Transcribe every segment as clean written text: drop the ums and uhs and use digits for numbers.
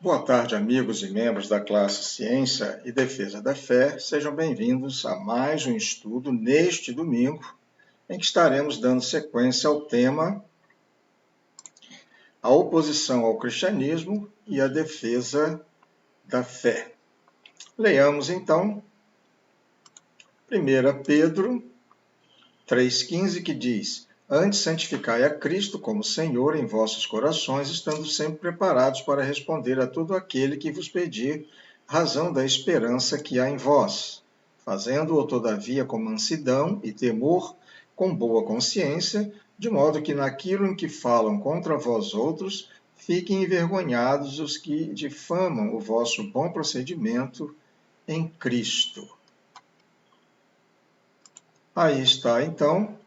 Boa tarde, amigos e membros da classe Ciência e Defesa da Fé. Sejam bem-vindos a mais um estudo neste domingo, em que estaremos dando sequência ao tema A oposição ao cristianismo e a defesa da fé. Leiamos, então, 1 Pedro 3,15, que diz: Antes santificai a Cristo como Senhor em vossos corações, estando sempre preparados para responder a todo aquele que vos pedir razão da esperança que há em vós, fazendo-o todavia com mansidão e temor, com boa consciência, de modo que naquilo em que falam contra vós outros, fiquem envergonhados os que difamam o vosso bom procedimento em Cristo. Aí está, então,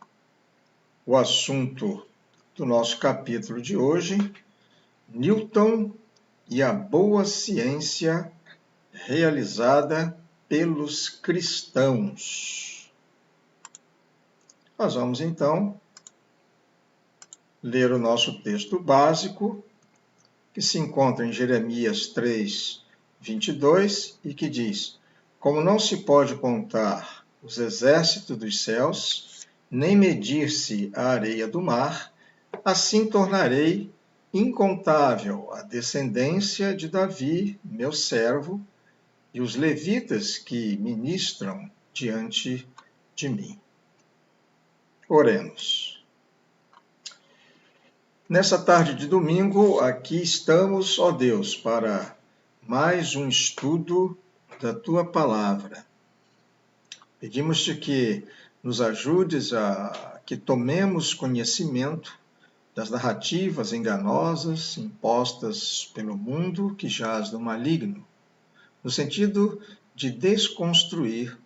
o assunto do nosso capítulo de hoje: Newton e a boa ciência realizada pelos cristãos. Nós vamos, então, ler o nosso texto básico, que se encontra em Jeremias 3, 22, e que diz: Como não se pode contar os exércitos dos céus, nem medir-se a areia do mar, assim tornarei incontável a descendência de Davi, meu servo, e os levitas que ministram diante de mim. Oremos. Nessa tarde de domingo, aqui estamos, ó Deus, para mais um estudo da Tua Palavra. Pedimos-te que nos ajudes a que tomemos conhecimento das narrativas enganosas impostas pelo mundo que jaz no maligno, no sentido de desconstruir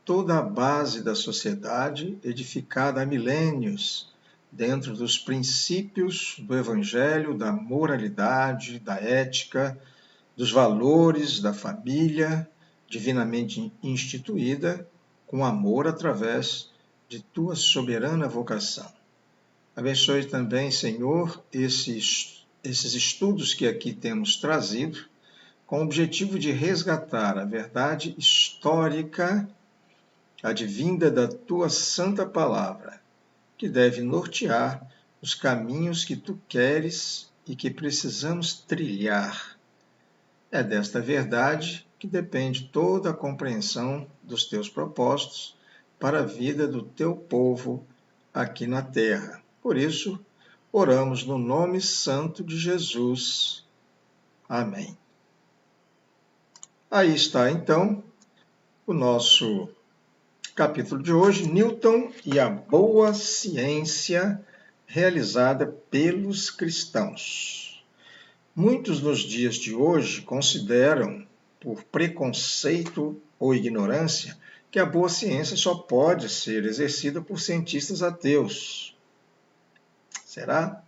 toda a base da sociedade edificada há milênios dentro dos princípios do Evangelho, da moralidade, da ética, dos valores da família divinamente instituída, com amor através de tua soberana vocação. Abençoe também, Senhor, esses estudos que aqui temos trazido, com o objetivo de resgatar a verdade histórica advinda da tua santa palavra, que deve nortear os caminhos que tu queres e que precisamos trilhar. É desta verdade que depende toda a compreensão dos teus propósitos para a vida do teu povo aqui na terra. Por isso, oramos no nome santo de Jesus. Amém. Aí está, então, o nosso capítulo de hoje, Newton e a boa ciência realizada pelos cristãos. Muitos nos dias de hoje consideram, por preconceito ou ignorância, que a boa ciência só pode ser exercida por cientistas ateus. Será?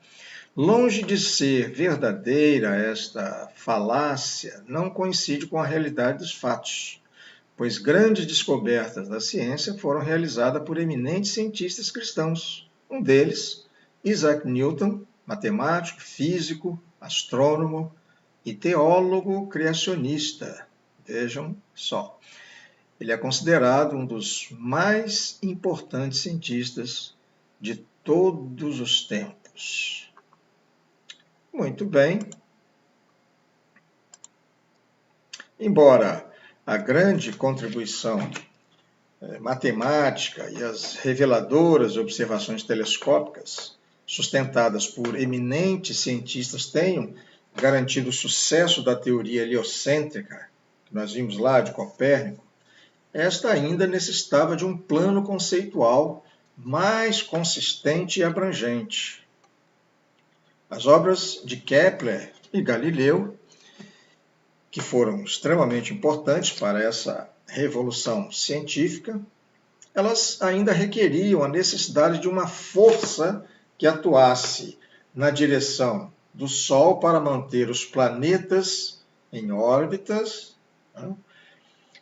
Longe de ser verdadeira esta falácia, não coincide com a realidade dos fatos, pois grandes descobertas da ciência foram realizadas por eminentes cientistas cristãos. Um deles, Isaac Newton, matemático, físico, astrônomo e teólogo criacionista. Vejam só. Ele é considerado um dos mais importantes cientistas de todos os tempos. Muito bem. Embora a grande contribuição matemática e as reveladoras observações telescópicas, sustentadas por eminentes cientistas, tenham garantido o sucesso da teoria heliocêntrica, que nós vimos lá de Copérnico, esta ainda necessitava de um plano conceitual mais consistente e abrangente. As obras de Kepler e Galileu, que foram extremamente importantes para essa revolução científica, elas ainda requeriam a necessidade de uma força que atuasse na direção do Sol para manter os planetas em órbitas, né?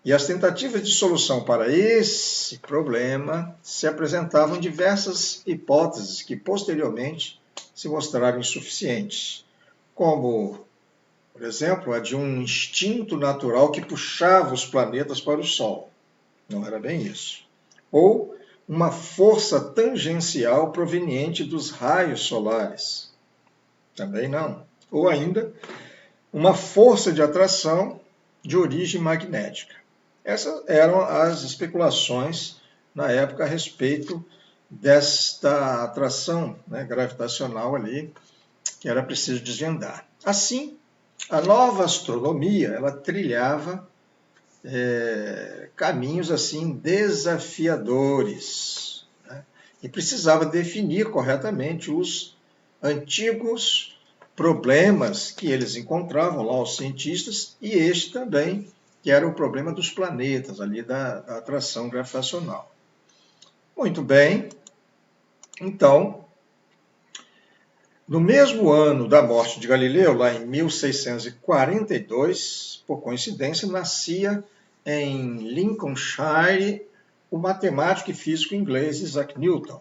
E as tentativas de solução para esse problema se apresentavam diversas hipóteses que posteriormente se mostraram insuficientes, como Por exemplo, a de um instinto natural que puxava os planetas para o Sol. Não era bem isso. Ou uma força tangencial proveniente dos raios solares. Também não. Ou ainda, uma força de atração de origem magnética. Essas eram as especulações na época a respeito desta atração, né, gravitacional ali, que era preciso desvendar. Assim, a nova astronomia ela trilhava caminhos assim desafiadores, né, e precisava definir corretamente os antigos problemas que eles encontravam lá, os cientistas, e este também, que era o problema dos planetas, ali da atração gravitacional. Muito bem, então, no mesmo ano da morte de Galileu, lá em 1642, por coincidência, nascia em Lincolnshire o matemático e físico inglês Isaac Newton.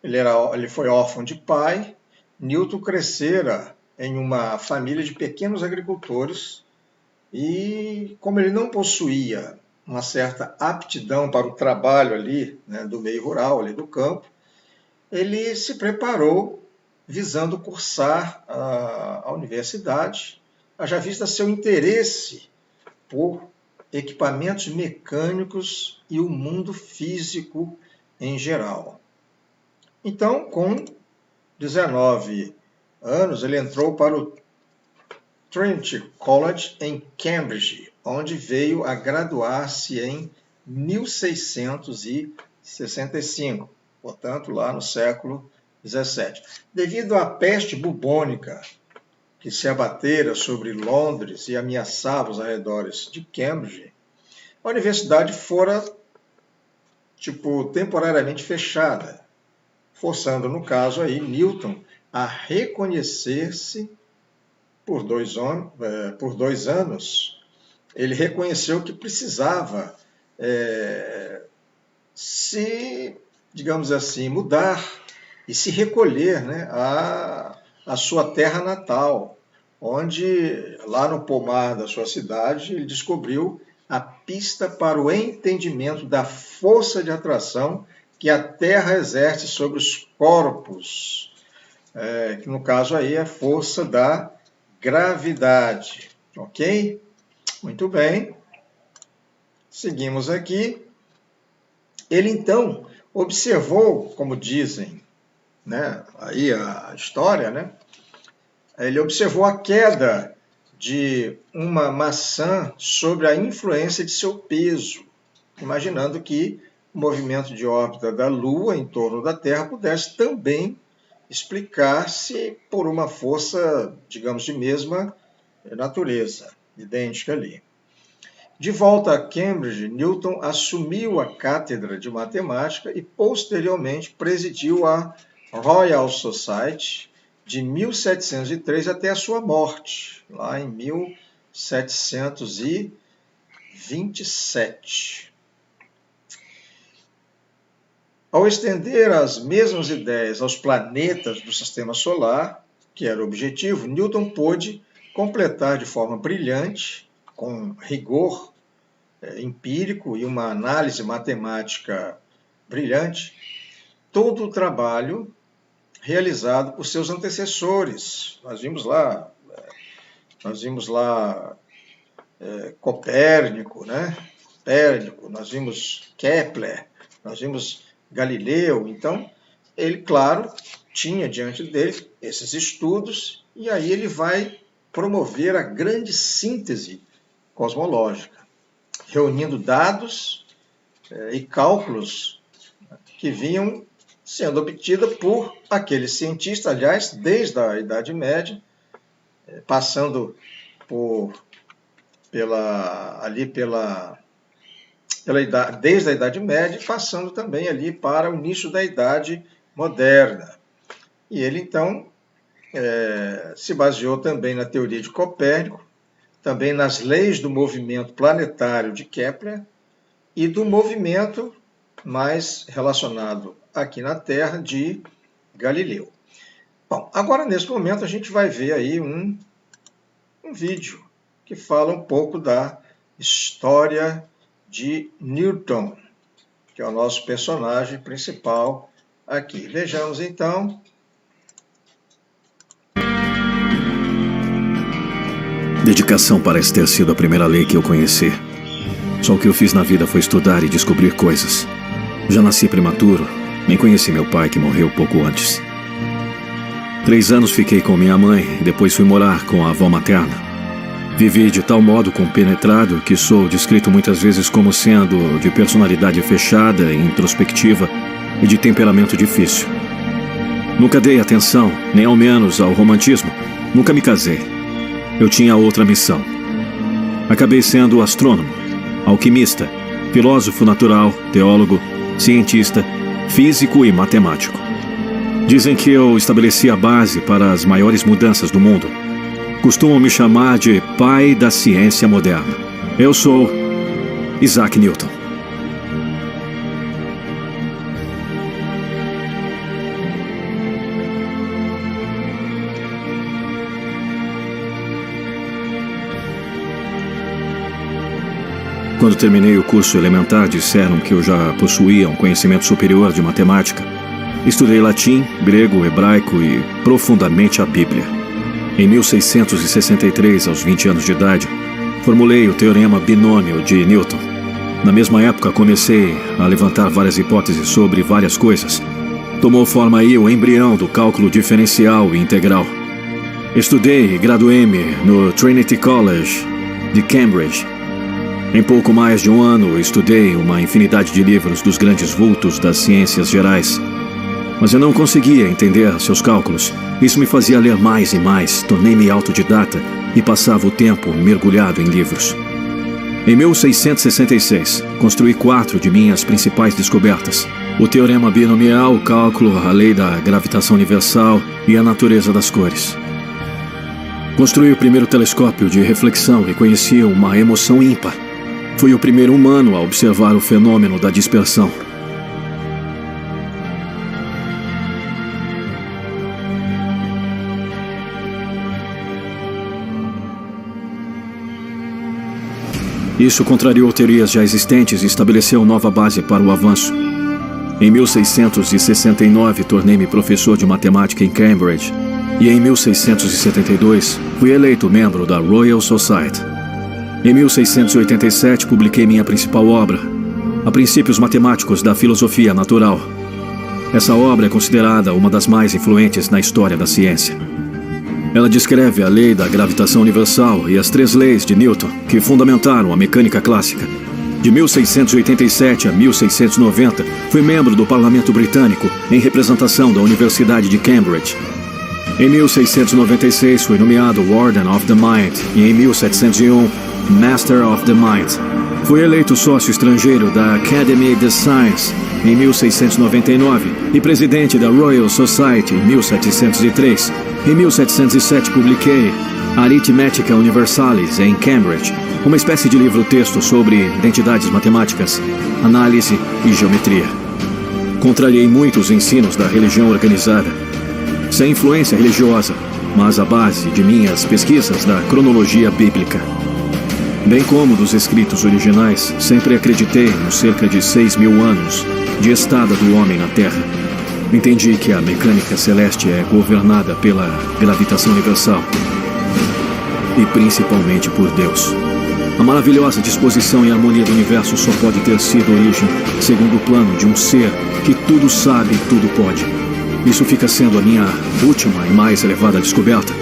Ele foi órfão de pai. Newton crescera em uma família de pequenos agricultores e, como ele não possuía uma certa aptidão para o trabalho ali, né, do meio rural, ali do campo, ele se preparou visando cursar a universidade, haja vista seu interesse por equipamentos mecânicos e o mundo físico em geral. Então, com 19 anos, ele entrou para o Trinity College em Cambridge, onde veio a graduar-se em 1665, portanto, lá no século XVII. Devido à peste bubônica que se abatera sobre Londres e ameaçava os arredores de Cambridge, a universidade fora, temporariamente fechada, forçando, no caso aí, Newton a reconhecer-se por 2 anos. Ele reconheceu que precisava digamos assim, mudar e se recolher, né, à sua terra natal, onde, lá no pomar da sua cidade, ele descobriu a pista para o entendimento da força de atração que a Terra exerce sobre os corpos, que no caso aí é a força da gravidade. Ok? Muito bem. Seguimos aqui. Ele então observou, como dizem, né, aí a história, né, ele observou a queda de uma maçã sobre a influência de seu peso, imaginando que o movimento de órbita da Lua em torno da Terra pudesse também explicar-se por uma força, digamos, de mesma natureza, idêntica ali. De volta a Cambridge, Newton assumiu a cátedra de matemática e, posteriormente, presidiu a Royal Society de 1703 até a sua morte, lá em 1727. Ao estender as mesmas ideias aos planetas do Sistema Solar, que era o objetivo, Newton pôde completar de forma brilhante, com rigor empírico e uma análise matemática brilhante, todo o trabalho realizado por seus antecessores. Nós vimos lá Copérnico, né? Nós vimos Kepler, nós vimos Galileu. Então, ele, claro, tinha diante dele esses estudos e aí ele vai promover a grande síntese cosmológica, reunindo dados e cálculos que vinham sendo obtidos por aqueles cientistas, aliás, desde a Idade Média, passando desde a Idade Média, passando também ali para o início da Idade Moderna. E ele, então, se baseou também na teoria de Copérnico, também nas leis do movimento planetário de Kepler e do movimento mais relacionado aqui na Terra de Galileu. Bom, agora nesse momento a gente vai ver aí um vídeo que fala um pouco da história de Newton, que é o nosso personagem principal aqui. Vejamos então. Dedicação parece ter sido a primeira lei que eu conheci. Só o que eu fiz na vida foi estudar e descobrir coisas. Já nasci prematuro, nem conheci meu pai, que morreu pouco antes. 3 anos fiquei com minha mãe, depois fui morar com a avó materna. Vivi de tal modo compenetrado que sou descrito muitas vezes como sendo de personalidade fechada e introspectiva e de temperamento difícil. Nunca dei atenção, nem ao menos ao romantismo. Nunca me casei. Eu tinha outra missão. Acabei sendo astrônomo, alquimista, filósofo natural, teólogo, cientista, físico e matemático. Dizem que eu estabeleci a base para as maiores mudanças do mundo. Costumam me chamar de pai da ciência moderna. Eu sou Isaac Newton. Quando terminei o curso elementar, disseram que eu já possuía um conhecimento superior de matemática. Estudei latim, grego, hebraico e profundamente a Bíblia. Em 1663, aos 20 anos de idade, formulei o teorema binômio de Newton. Na mesma época, comecei a levantar várias hipóteses sobre várias coisas. Tomou forma aí o embrião do cálculo diferencial e integral. Estudei e graduei-me no Trinity College de Cambridge. Em pouco mais de um ano, estudei uma infinidade de livros dos grandes vultos das ciências gerais. Mas eu não conseguia entender seus cálculos. Isso me fazia ler mais e mais. Tornei-me autodidata e passava o tempo mergulhado em livros. Em 1666, construí 4 de minhas principais descobertas: o teorema binomial, o cálculo, a lei da gravitação universal e a natureza das cores. Construí o primeiro telescópio de reflexão e conheci uma emoção ímpar. Fui o primeiro humano a observar o fenômeno da dispersão. Isso contrariou teorias já existentes e estabeleceu nova base para o avanço. Em 1669, tornei-me professor de matemática em Cambridge. E em 1672, fui eleito membro da Royal Society. Em 1687, publiquei minha principal obra, A Princípios Matemáticos da Filosofia Natural. Essa obra é considerada uma das mais influentes na história da ciência. Ela descreve a lei da gravitação universal e as 3 leis de Newton que fundamentaram a mecânica clássica. De 1687 a 1690, fui membro do Parlamento Britânico em representação da Universidade de Cambridge. Em 1696, fui nomeado Warden of the Mind e em 1701, Master of the Mind. Fui eleito sócio estrangeiro da Academy of Sciences em 1699 e presidente da Royal Society em 1703. Em 1707, publiquei Arithmetica Universalis em Cambridge, uma espécie de livro-texto sobre identidades matemáticas, análise e geometria. Contrariei muitos ensinos da religião organizada, sem influência religiosa, mas a base de minhas pesquisas da cronologia bíblica. Bem como dos escritos originais, sempre acreditei nos cerca de 6.000 anos de estada do homem na Terra. Entendi que a mecânica celeste é governada pela gravitação universal e principalmente por Deus. A maravilhosa disposição e harmonia do universo só pode ter sido origem segundo o plano de um ser que tudo sabe e tudo pode. Isso fica sendo a minha última e mais elevada descoberta.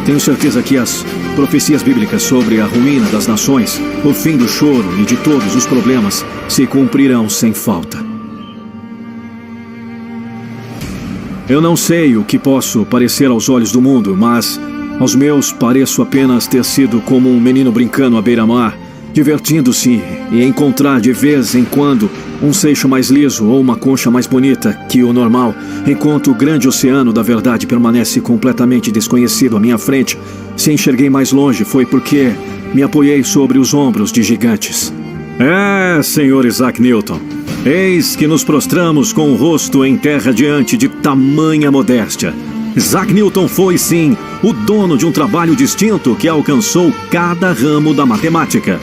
Tenho certeza que as profecias bíblicas sobre a ruína das nações, o fim do choro e de todos os problemas se cumprirão sem falta. Eu não sei o que posso parecer aos olhos do mundo, mas aos meus pareço apenas ter sido como um menino brincando à beira-mar, divertindo-se e encontrar de vez em quando um seixo mais liso ou uma concha mais bonita que o normal, enquanto o grande oceano da verdade permanece completamente desconhecido à minha frente. Se enxerguei mais longe foi porque me apoiei sobre os ombros de gigantes. Senhor Isaac Newton, eis que nos prostramos com o rosto em terra diante de tamanha modéstia. Isaac Newton foi, sim, o dono de um trabalho distinto que alcançou cada ramo da matemática.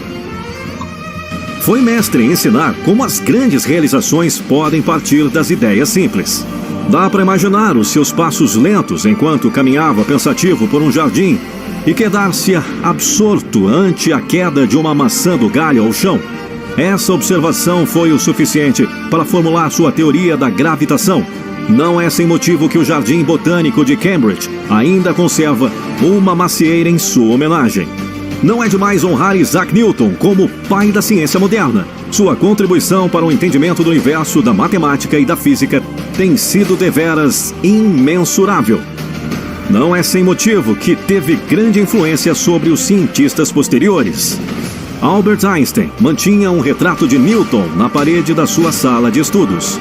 Foi mestre em ensinar como as grandes realizações podem partir das ideias simples. Dá para imaginar os seus passos lentos enquanto caminhava pensativo por um jardim e quedar-se absorto ante a queda de uma maçã do galho ao chão. Essa observação foi o suficiente para formular sua teoria da gravitação. Não é sem motivo que o Jardim Botânico de Cambridge ainda conserva uma macieira em sua homenagem. Não é demais honrar Isaac Newton como pai da ciência moderna. Sua contribuição para o entendimento do universo, da matemática e da física tem sido deveras imensurável. Não é sem motivo que teve grande influência sobre os cientistas posteriores. Albert Einstein mantinha um retrato de Newton na parede da sua sala de estudos.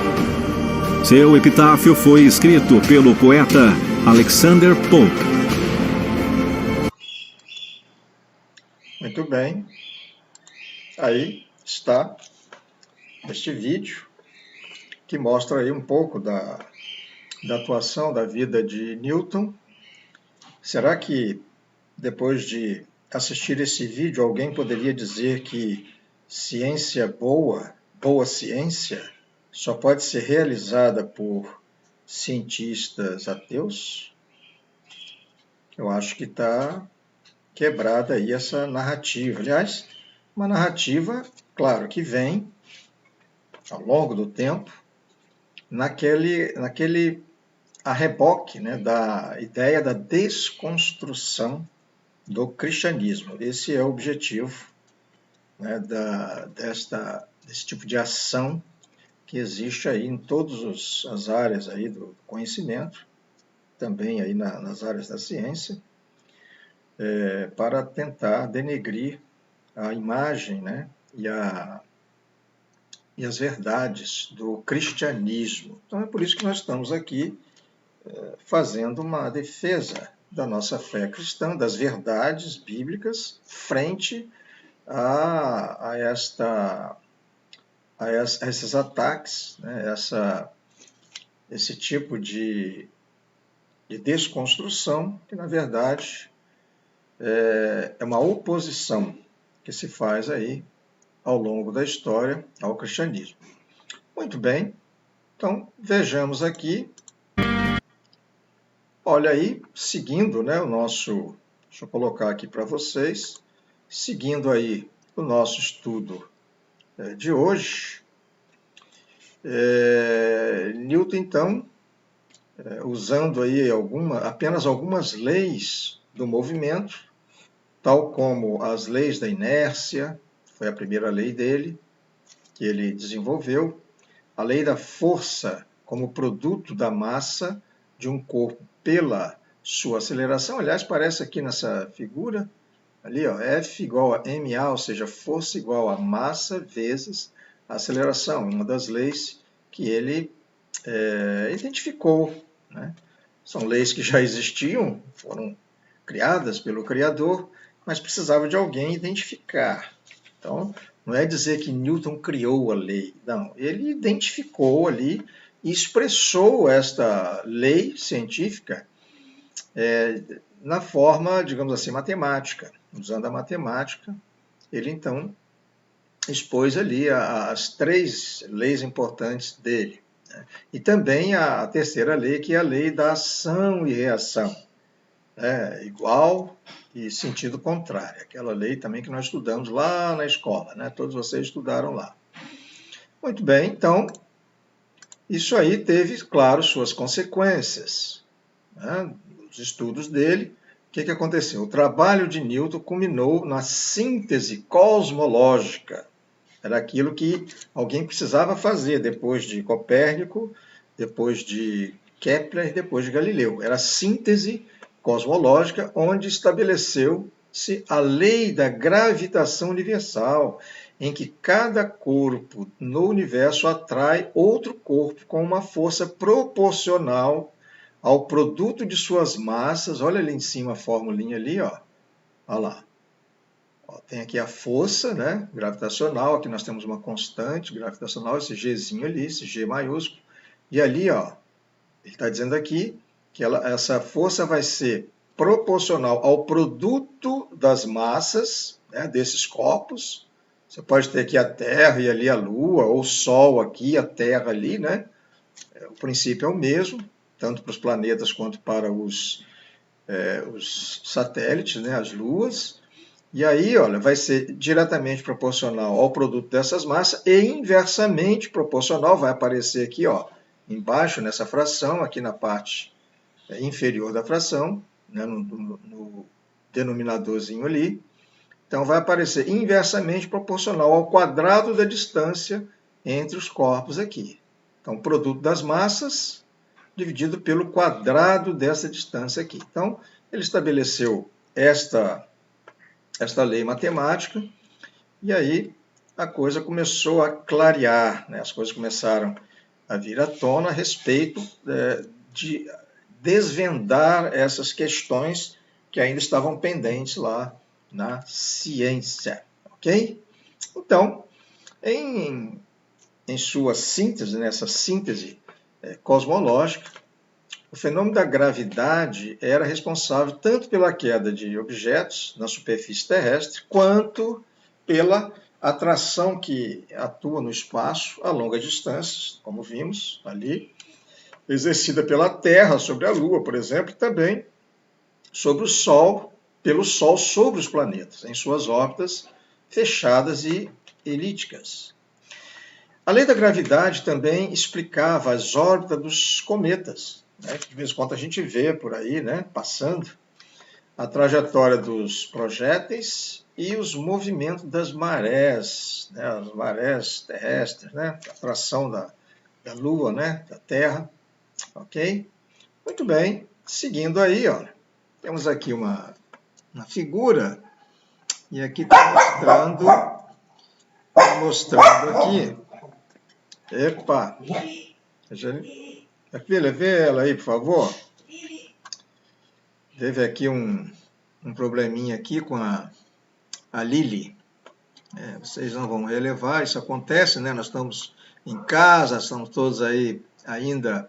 Seu epitáfio foi escrito pelo poeta Alexander Pope. Muito bem. Aí está este vídeo que mostra aí um pouco da atuação da vida de Newton. Será que depois de assistir esse vídeo alguém poderia dizer que ciência boa ciência, só pode ser realizada por cientistas ateus? Eu acho que está quebrada aí essa narrativa. Aliás, uma narrativa, claro, que vem ao longo do tempo naquele a reboque, né, da ideia da desconstrução do cristianismo. Esse é o objetivo, né, desse tipo de ação que existe aí em todas as áreas aí do conhecimento, também aí nas áreas da ciência, para tentar denegrir a imagem, né, e as verdades do cristianismo. Então é por isso que nós estamos aqui fazendo uma defesa da nossa fé cristã, das verdades bíblicas, frente a esses ataques, né, esse tipo de desconstrução, que na verdade é uma oposição que se faz aí ao longo da história ao cristianismo. Muito bem, então vejamos aqui, olha aí, seguindo, né, deixa eu colocar aqui para vocês, seguindo aí o nosso estudo de hoje, Newton, então, usando aí apenas algumas leis do movimento, tal como as leis da inércia, foi a primeira lei dele, que ele desenvolveu, a lei da força como produto da massa de um corpo pela sua aceleração. Aliás, parece aqui nessa figura, ali, ó, F igual a ma, ou seja, força igual a massa vezes a aceleração, uma das leis que ele identificou, né? São leis que já existiam, foram criadas pelo Criador, mas precisava de alguém identificar. Então, não é dizer que Newton criou a lei, não. Ele identificou ali e expressou esta lei científica na forma, digamos assim, matemática. Usando a matemática, ele então expôs ali as três leis importantes dele, né? E também a terceira lei, que é a lei da ação e reação, né? Igual e sentido contrário. Aquela lei também que nós estudamos lá na escola, né? Todos vocês estudaram lá. Muito bem, então, isso aí teve, claro, suas consequências, né? Os estudos dele. O que aconteceu? O trabalho de Newton culminou na síntese cosmológica. Era aquilo que alguém precisava fazer depois de Copérnico, depois de Kepler, depois de Galileu. Era a síntese cosmológica, onde estabeleceu-se a lei da gravitação universal, em que cada corpo no universo atrai outro corpo com uma força proporcional ao produto de suas massas. Olha ali em cima a formulinha ali, ó. Olha lá. Ó, tem aqui a força, né, gravitacional. Aqui nós temos uma constante gravitacional, esse Gzinho ali, esse G maiúsculo. E ali, ó, ele está dizendo aqui que essa força vai ser proporcional ao produto das massas, né, desses corpos. Você pode ter aqui a Terra e ali a Lua, ou o Sol aqui, a Terra ali, né? O princípio é o mesmo, tanto para os planetas quanto para os satélites, né, as luas. E aí, olha, vai ser diretamente proporcional ao produto dessas massas e inversamente proporcional, vai aparecer aqui, ó, embaixo nessa fração, aqui na parte inferior da fração, né, no denominadorzinho ali. Então, vai aparecer inversamente proporcional ao quadrado da distância entre os corpos aqui. Então, o produto das massas dividido pelo quadrado dessa distância aqui. Então, ele estabeleceu esta lei matemática, e aí a coisa começou a clarear, né? As coisas começaram a vir à tona a respeito de desvendar essas questões que ainda estavam pendentes lá na ciência, ok? Então, em sua síntese, nessa síntese cosmológica, o fenômeno da gravidade era responsável tanto pela queda de objetos na superfície terrestre, quanto pela atração que atua no espaço a longas distâncias, como vimos ali, exercida pela Terra sobre a Lua, por exemplo, e também sobre o Sol, pelo Sol sobre os planetas, em suas órbitas fechadas e elípticas. A lei da gravidade também explicava as órbitas dos cometas, né, que de vez em quando a gente vê por aí, né, passando, a trajetória dos projéteis e os movimentos das marés, né, as marés terrestres, né, a atração da Lua, né, da Terra, ok? Muito bem, seguindo aí, ó, temos aqui uma figura, e aqui está mostrando aqui, epa, filha, vê ela aí, por favor. Teve aqui um probleminha aqui com a Lili. Vocês não vão relevar, isso acontece, né? Nós estamos em casa, estamos todos aí ainda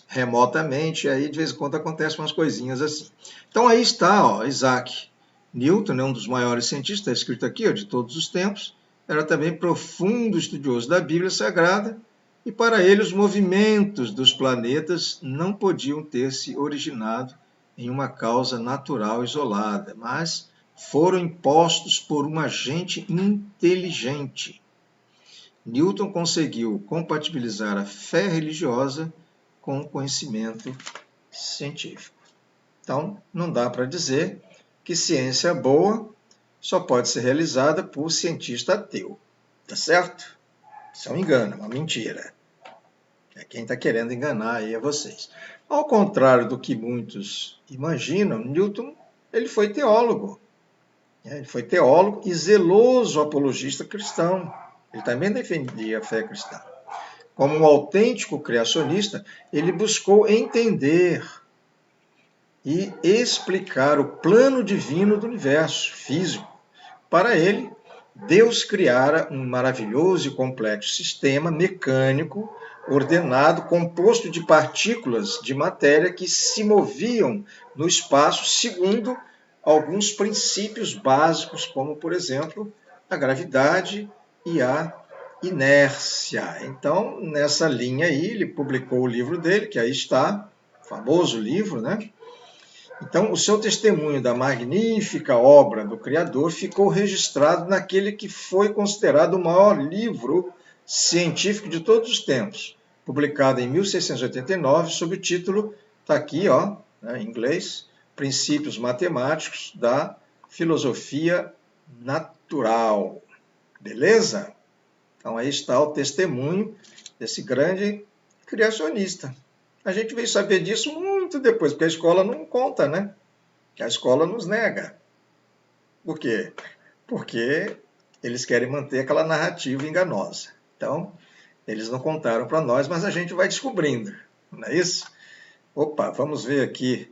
remotamente, e aí de vez em quando acontecem umas coisinhas assim. Então aí está, ó, Isaac Newton, né, um dos maiores cientistas, está escrito aqui, ó, de todos os tempos, era também profundo estudioso da Bíblia Sagrada, e para ele os movimentos dos planetas não podiam ter se originado em uma causa natural isolada, mas foram impostos por um agente inteligente. Newton conseguiu compatibilizar a fé religiosa com o conhecimento científico. Então, não dá para dizer que ciência boa só pode ser realizada por cientista ateu. Tá certo? Isso é um engano, é uma mentira. Quem está querendo enganar aí é vocês. Ao contrário do que muitos imaginam, Newton ele foi teólogo. Ele foi teólogo e zeloso apologista cristão. Ele também defendia a fé cristã. Como um autêntico criacionista, ele buscou entender e explicar o plano divino do universo físico. Para ele, Deus criara um maravilhoso e complexo sistema mecânico, ordenado, composto de partículas de matéria que se moviam no espaço segundo alguns princípios básicos, como, por exemplo, a gravidade e a inércia. Então, nessa linha aí, ele publicou o livro dele, que aí está, famoso livro, né? Então, o seu testemunho da magnífica obra do Criador ficou registrado naquele que foi considerado o maior livro científico de todos os tempos, publicado em 1689, sob o título, está aqui, ó, né, em inglês, Princípios Matemáticos da Filosofia Natural. Beleza? Então, aí está o testemunho desse grande criacionista. A gente veio saber disso muito depois, porque a escola não conta, né? A escola nos nega. Por quê? Porque eles querem manter aquela narrativa enganosa. Então, eles não contaram para nós, mas a gente vai descobrindo, não é isso? Opa, vamos ver aqui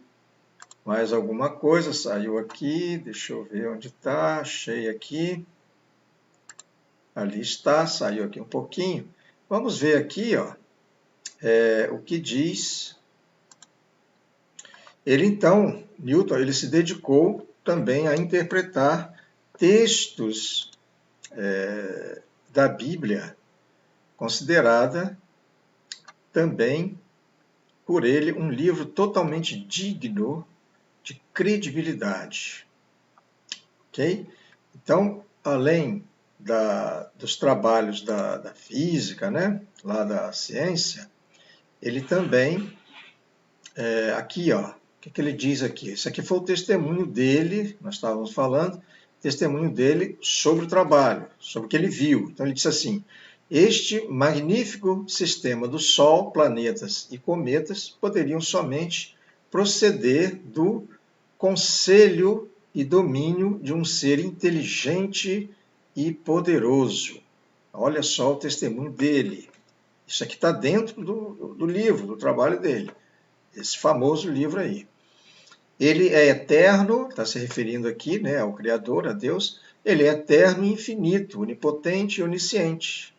mais alguma coisa. Saiu aqui, deixa eu ver onde está. Achei aqui. Ali está, saiu aqui um pouquinho. Vamos ver aqui, ó, o que diz Newton, ele se dedicou também a interpretar textos da Bíblia, considerada também por ele um livro totalmente digno de credibilidade. Ok? Então, além dos trabalhos da física, né, lá da ciência, ele também, aqui, ó, o que ele diz aqui? Isso aqui foi o testemunho dele, nós estávamos falando, testemunho dele sobre o trabalho, sobre o que ele viu. Então, ele disse assim: este magnífico sistema do Sol, planetas e cometas poderiam somente proceder do conselho e domínio de um ser inteligente e poderoso. Olha só o testemunho dele. Isso aqui está dentro do livro, do trabalho dele. Esse famoso livro aí. Ele é eterno, está se referindo aqui, né, ao Criador, a Deus. Ele é eterno e infinito, onipotente e onisciente.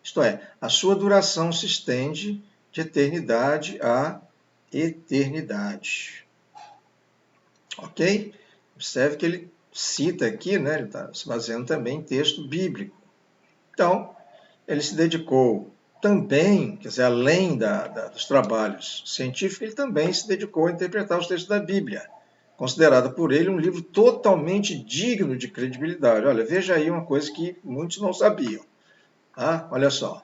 Isto é, a sua duração se estende de eternidade a eternidade. Ok? Observe que ele cita aqui, né, ele está se baseando também em texto bíblico. Então, ele se dedicou também, quer dizer, além dos trabalhos científicos, ele também se dedicou a interpretar os textos da Bíblia, considerada por ele um livro totalmente digno de credibilidade. Olha, veja aí uma coisa que muitos não sabiam. Tá? Olha só.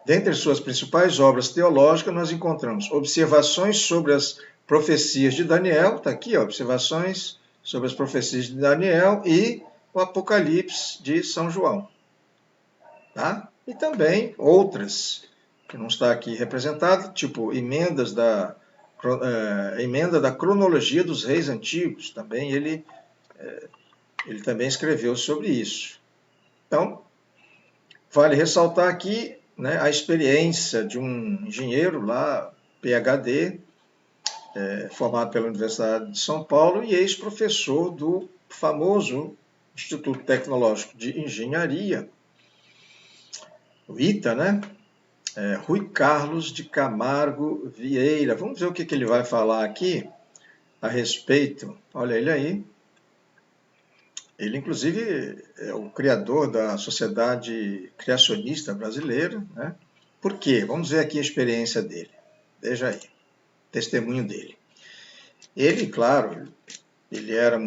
Dentre suas principais obras teológicas, nós encontramos observações sobre as profecias de Daniel, está aqui, ó, observações sobre as profecias de Daniel e o Apocalipse de São João. Tá? E também outras, que não está aqui representado, tipo emenda da cronologia dos reis antigos, também ele também escreveu sobre isso. Então, vale ressaltar aqui, né, a experiência de um engenheiro lá, PhD, formado pela Universidade de São Paulo e ex-professor do famoso Instituto Tecnológico de Engenharia, o ITA, né? Rui Carlos de Camargo Vieira. Vamos ver o que ele vai falar aqui a respeito. Olha ele aí. Ele, inclusive, é o criador da Sociedade Criacionista Brasileira, né? Por quê? Vamos ver aqui a experiência dele. Veja aí, testemunho dele. Ele, claro, ele era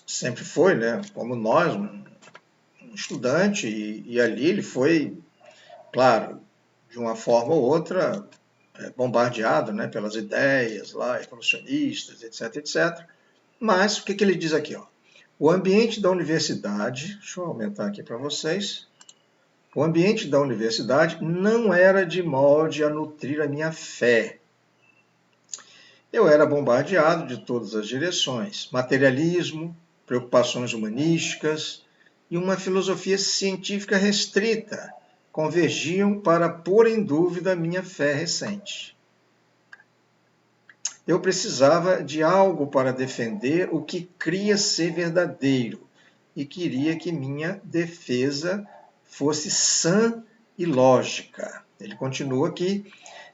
sempre foi, né, como nós, um estudante, e ali ele foi, claro, de uma forma ou outra, bombardeado, né, pelas ideias lá, evolucionistas, etc, etc. Mas, o que ele diz aqui? Ó? O ambiente da universidade, deixa eu aumentar aqui para vocês, o ambiente da universidade não era de molde a nutrir a minha fé. Eu era bombardeado de todas as direções, materialismo, preocupações humanísticas e uma filosofia científica restrita convergiam para pôr em dúvida a minha fé recente. Eu precisava de algo para defender o que cria ser verdadeiro e queria que minha defesa fosse sã e lógica. Ele continua aqui.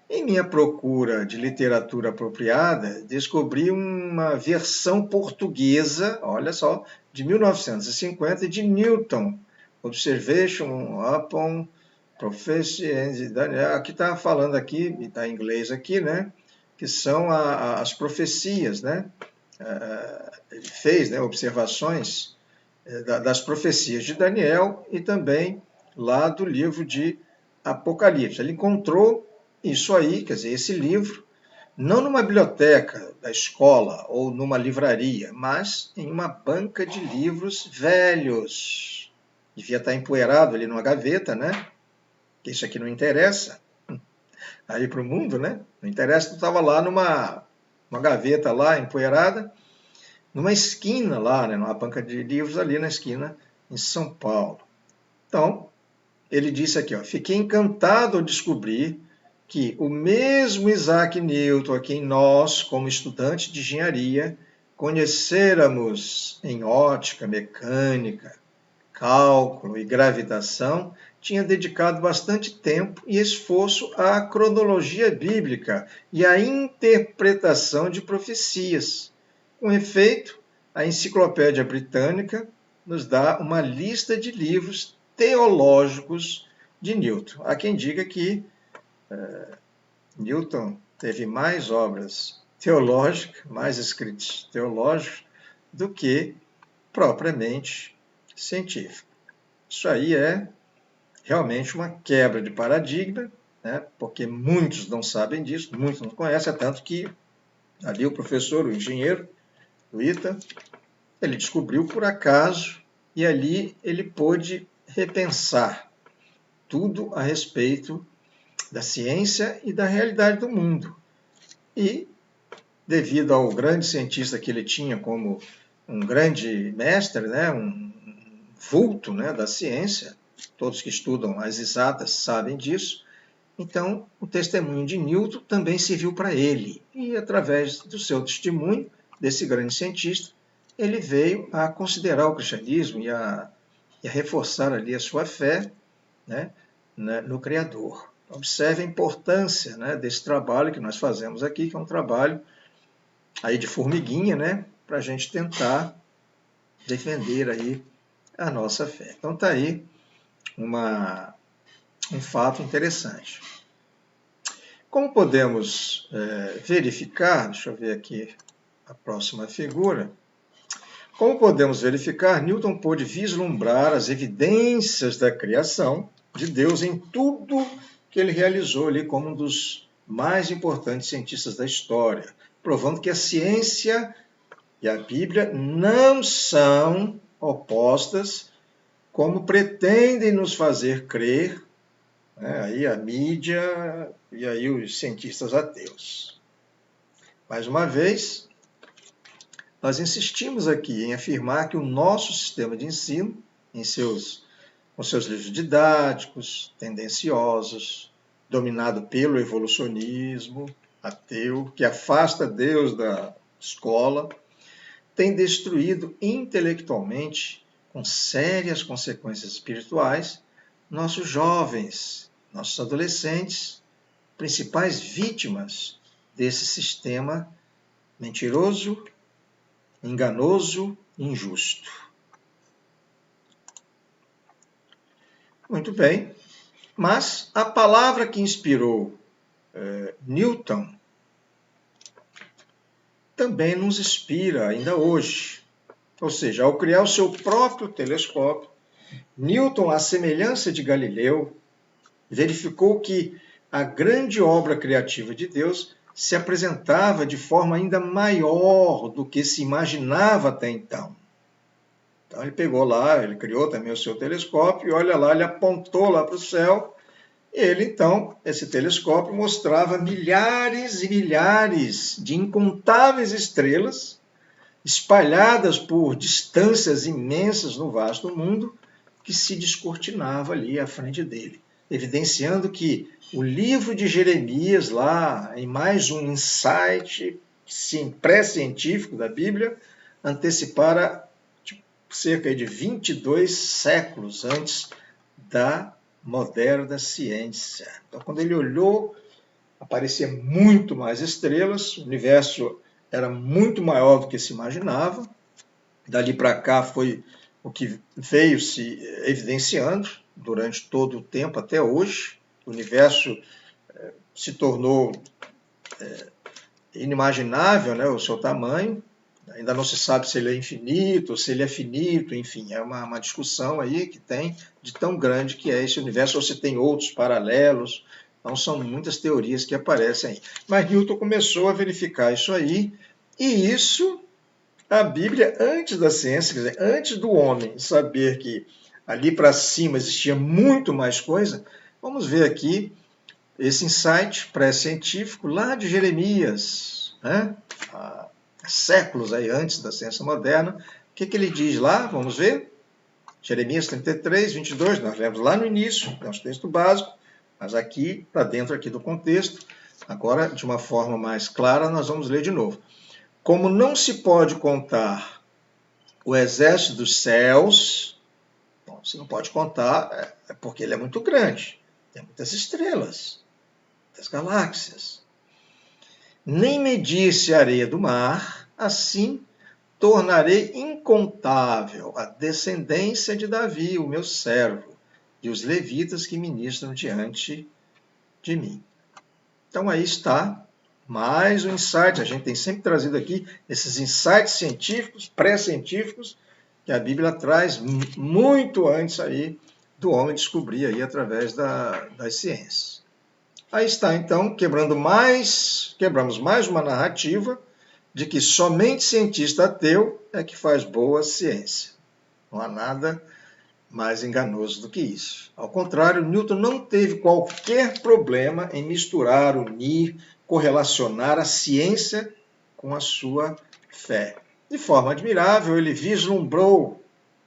Em minha procura de literatura apropriada, descobri uma versão portuguesa, olha só, de 1950, de Newton, Observation upon Prophecy and Daniel. Aqui está falando aqui, está em inglês aqui, né? Que são as profecias, né? Ele fez, né, observações das profecias de Daniel e também lá do livro de Apocalipse. Ele encontrou isso aí, quer dizer, esse livro, não numa biblioteca da escola ou numa livraria, mas em uma banca de livros velhos. Devia estar empoeirado ali numa gaveta, né? Que isso aqui não interessa aí para o mundo, né? Não interessa, tu estava lá numa gaveta lá, empoeirada, numa esquina lá, né? Numa banca de livros ali na esquina, em São Paulo. Então, ele disse aqui, ó, fiquei encantado ao descobrir que o mesmo Isaac Newton, a quem nós, como estudantes de engenharia, conhecêramos em ótica, mecânica, cálculo e gravitação, tinha dedicado bastante tempo e esforço à cronologia bíblica e à interpretação de profecias. Com efeito, a Enciclopédia Britânica nos dá uma lista de livros teológicos de Newton. Há quem diga que Newton teve mais obras teológicas, mais escritos teológicos, do que propriamente científico. Isso aí é realmente uma quebra de paradigma, né? Porque muitos não sabem disso, muitos não conhecem, é tanto que ali o professor, o engenheiro, o Ita, ele descobriu por acaso e ali ele pôde repensar tudo a respeito da ciência e da realidade do mundo. E, devido ao grande cientista que ele tinha como um grande mestre, né, um vulto, né, da ciência, todos que estudam as exatas sabem disso, então o testemunho de Newton também serviu para ele. E, através do seu testemunho, desse grande cientista, ele veio a considerar o cristianismo e a reforçar ali a sua fé, né, no Criador. Observe a importância, né, desse trabalho que nós fazemos aqui, que é um trabalho aí de formiguinha, né, para a gente tentar defender aí a nossa fé. Então está aí um fato interessante. Como podemos verificar, deixa eu ver aqui a próxima figura, como podemos verificar, Newton pôde vislumbrar as evidências da criação de Deus em tudo que ele realizou ali como um dos mais importantes cientistas da história, provando que a ciência e a Bíblia não são opostas, como pretendem nos fazer crer, né, aí a mídia e aí os cientistas ateus. Mais uma vez, nós insistimos aqui em afirmar que o nosso sistema de ensino, com seus livros didáticos, tendenciosos, dominado pelo evolucionismo ateu, que afasta Deus da escola, tem destruído intelectualmente, com sérias consequências espirituais, nossos jovens, nossos adolescentes, principais vítimas desse sistema mentiroso, enganoso e injusto. Muito bem, mas a palavra que inspirou Newton também nos inspira ainda hoje. Ou seja, ao criar o seu próprio telescópio, Newton, à semelhança de Galileu, verificou que a grande obra criativa de Deus se apresentava de forma ainda maior do que se imaginava até então. Então ele pegou lá, ele criou também o seu telescópio, e olha lá, ele apontou lá para o céu, e ele então, esse telescópio mostrava milhares e milhares de incontáveis estrelas espalhadas por distâncias imensas no vasto mundo, que se descortinava ali à frente dele, evidenciando que o livro de Jeremias, lá em mais um insight pré-científico da Bíblia, antecipara cerca de 22 séculos antes da moderna ciência. Então, quando ele olhou, aparecia muito mais estrelas, o universo era muito maior do que se imaginava. Dali para cá foi o que veio se evidenciando durante todo o tempo até hoje. O universo se tornou inimaginável, né, o seu tamanho. Ainda não se sabe se ele é infinito, se ele é finito, enfim, é uma discussão aí que tem de tão grande que é esse universo, ou se tem outros paralelos. Então são muitas teorias que aparecem aí. Mas Newton começou a verificar isso aí, e isso, a Bíblia, antes da ciência, quer dizer, antes do homem saber que ali para cima existia muito mais coisa, vamos ver aqui esse insight pré-científico lá de Jeremias, né? Há séculos aí antes da ciência moderna. O que ele diz lá? Vamos ver. Jeremias 33, 22, nós lemos lá no início, é um texto básico, mas aqui, para dentro aqui do contexto, agora, de uma forma mais clara, nós vamos ler de novo. Como não se pode contar o exército dos céus, você não pode contar, é porque ele é muito grande. Tem muitas estrelas, muitas galáxias. Nem medisse a areia do mar, assim tornarei incontável a descendência de Davi, o meu servo, e os levitas que ministram diante de mim. Então aí está mais um insight. A gente tem sempre trazido aqui esses insights científicos, pré-científicos, que a Bíblia traz muito antes aí do homem descobrir aí através das ciências. Aí está, então, quebramos mais uma narrativa de que somente cientista ateu é que faz boa ciência. Não há nada mais enganoso do que isso. Ao contrário, Newton não teve qualquer problema em misturar, unir, correlacionar a ciência com a sua fé. De forma admirável, ele vislumbrou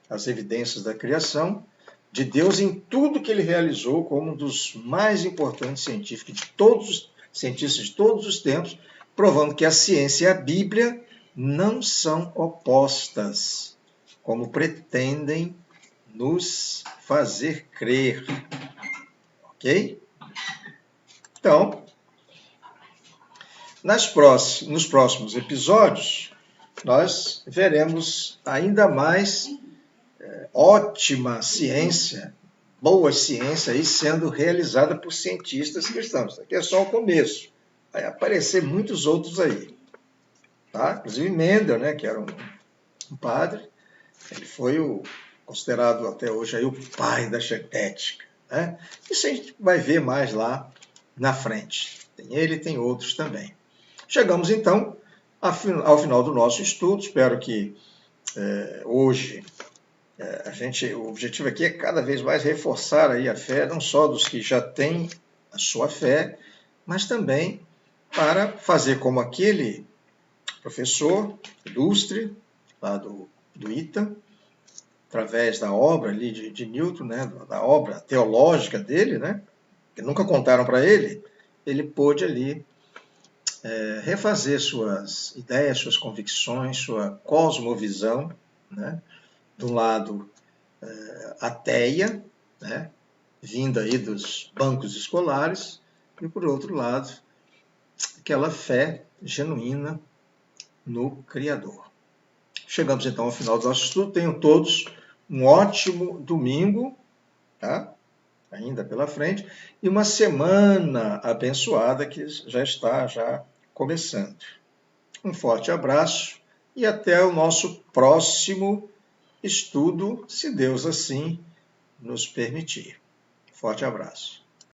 as evidências da criação de Deus em tudo que ele realizou como um dos mais importantes cientistas de todos os tempos, provando que a ciência e a Bíblia não são opostas, como pretendem nos fazer crer. Ok? Então, nos próximos episódios, nós veremos ainda mais ótima ciência, boa ciência aí sendo realizada por cientistas cristãos. Aqui é só o começo. Vai aparecer muitos outros aí. Tá? Inclusive Mendel, né, que era um padre, ele foi considerado até hoje aí o pai da genética. Né? Isso a gente vai ver mais lá na frente. Tem ele e tem outros também. Chegamos então ao final do nosso estudo. Espero que hoje o objetivo aqui é cada vez mais reforçar aí a fé, não só dos que já têm a sua fé, mas também para fazer como aquele professor ilustre lá do ITA, através da obra ali de Newton, né, da obra teológica dele, né, que nunca contaram para ele, ele pôde ali refazer suas ideias, suas convicções, sua cosmovisão, né, de um lado ateia, né, vinda aí dos bancos escolares, e por outro lado, aquela fé genuína no Criador. Chegamos então ao final do nosso estudo. Tenham todos um ótimo domingo, tá? Ainda pela frente, e uma semana abençoada que já está começando. Um forte abraço e até o nosso próximo estudo, se Deus assim nos permitir. Forte abraço.